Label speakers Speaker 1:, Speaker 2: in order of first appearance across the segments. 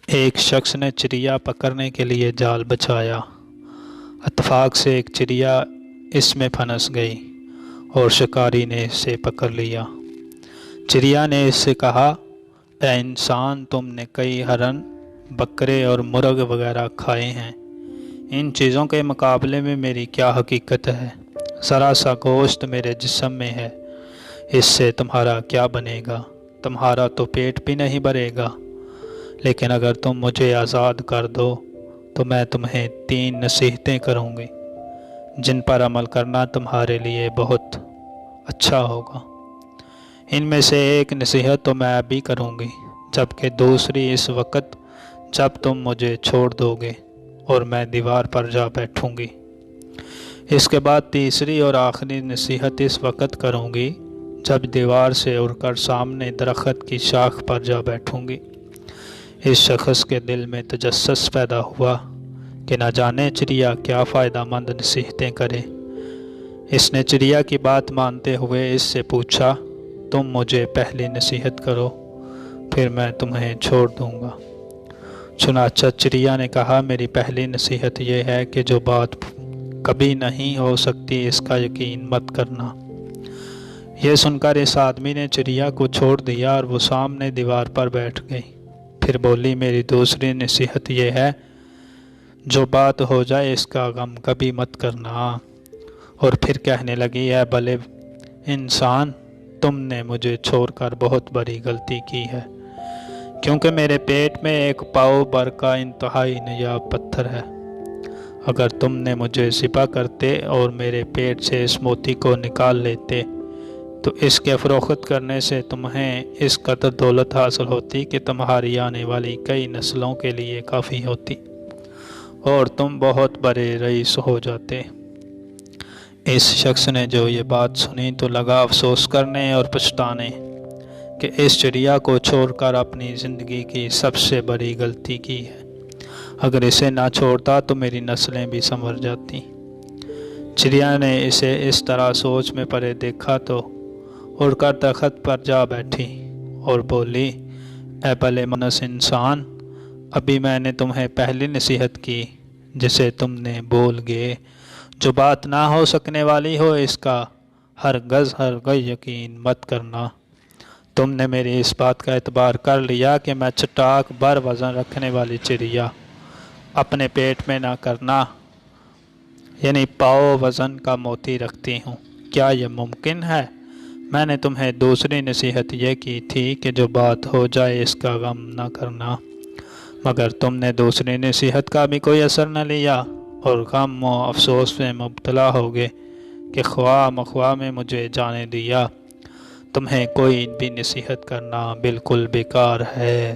Speaker 1: ایک شخص نے چڑیا پکڑنے کے لیے جال بچھایا۔ اتفاق سے ایک چڑیا اس میں پھنس گئی اور شکاری نے اسے پکڑ لیا۔ چڑیا نے اس سے کہا، اے انسان، تم نے کئی ہرن، بکرے اور مرغ وغیرہ کھائے ہیں۔ ان چیزوں کے مقابلے میں میری کیا حقیقت ہے؟ ذرا سا گوشت میرے جسم میں ہے، اس سے تمہارا کیا بنے گا؟ تمہارا تو پیٹ بھی نہیں بھرے گا۔ لیکن اگر تم مجھے آزاد کر دو تو میں تمہیں 3 نصیحتیں کروں گی جن پر عمل کرنا تمہارے لیے بہت اچھا ہوگا۔ ان میں سے ایک نصیحت تو میں ابھی کروں گی، جبکہ دوسری اس وقت جب تم مجھے چھوڑ دو گے اور میں دیوار پر جا بیٹھوں گی۔ اس کے بعد تیسری اور آخری نصیحت اس وقت کروں گی جب دیوار سے اڑ کر سامنے درخت کی شاخ پر جا بیٹھوں گی۔ اس شخص کے دل میں تجسس پیدا ہوا کہ نہ جانے چڑیا کیا فائدہ مند نصیحتیں کرے۔ اس نے چڑیا کی بات مانتے ہوئے اس سے پوچھا، تم مجھے پہلی نصیحت کرو، پھر میں تمہیں چھوڑ دوں گا۔ چنانچہ چڑیا نے کہا، میری پہلی نصیحت یہ ہے کہ جو بات کبھی نہیں ہو سکتی اس کا یقین مت کرنا۔ یہ سن کر اس آدمی نے چڑیا کو چھوڑ دیا اور وہ سامنے دیوار پر بیٹھ گئی۔ پھر بولی، میری دوسری نصیحت یہ ہے، جو بات ہو جائے اس کا غم کبھی مت کرنا۔ اور پھر کہنے لگی، اے بھلے انسان، تم نے مجھے چھوڑ کر بہت بڑی غلطی کی ہے، کیونکہ میرے پیٹ میں ایک پاؤ بھر کا انتہائی نایاب پتھر ہے۔ اگر تم نے مجھے ذبح کرتے اور میرے پیٹ سے اس موتی کو نکال لیتے تو اس کے فروخت کرنے سے تمہیں اس قدر دولت حاصل ہوتی کہ تمہاری آنے والی کئی نسلوں کے لیے کافی ہوتی اور تم بہت بڑے رئیس ہو جاتے۔ اس شخص نے جو یہ بات سنی تو لگا افسوس کرنے اور پچھتانے کہ اس چڑیا کو چھوڑ کر اپنی زندگی کی سب سے بڑی غلطی کی ہے۔ اگر اسے نہ چھوڑتا تو میری نسلیں بھی سنور جاتی۔ چڑیا نے اسے اس طرح سوچ میں پڑے دیکھا تو اڑ کر درخت پر جا بیٹھی اور بولی، اے بھلے منس انسان، ابھی میں نے تمہیں پہلی نصیحت کی جسے تم نے بھول گئے۔ جو بات نہ ہو سکنے والی ہو اس کا ہرگز یقین مت کرنا۔ تم نے میری اس بات کا اعتبار کر لیا کہ میں چٹاک بھر وزن رکھنے والی چڑیا اپنے پیٹ میں نہ کرنا، یعنی پاؤ وزن کا موتی رکھتی ہوں۔ کیا یہ ممکن ہے؟ میں نے تمہیں دوسری نصیحت یہ کی تھی کہ جو بات ہو جائے اس کا غم نہ کرنا، مگر تم نے دوسری نصیحت کا بھی کوئی اثر نہ لیا اور غم و افسوس میں مبتلا ہو گئے کہ خواہ مخواہ میں مجھے جانے دیا۔ تمہیں کوئی بھی نصیحت کرنا بالکل بیکار ہے۔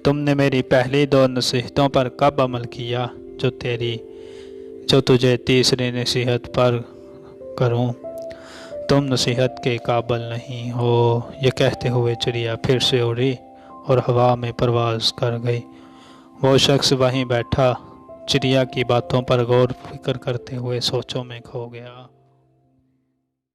Speaker 1: تم نے میری پہلی 2 نصیحتوں پر کب عمل کیا جو تجھے تیسری نصیحت پر کروں؟ تم نصیحت کے قابل نہیں ہو۔ یہ کہتے ہوئے چڑیا پھر سے اڑی اور ہوا میں پرواز کر گئی۔ وہ شخص وہیں بیٹھا چڑیا کی باتوں پر غور و فکر کرتے ہوئے سوچوں میں کھو گیا۔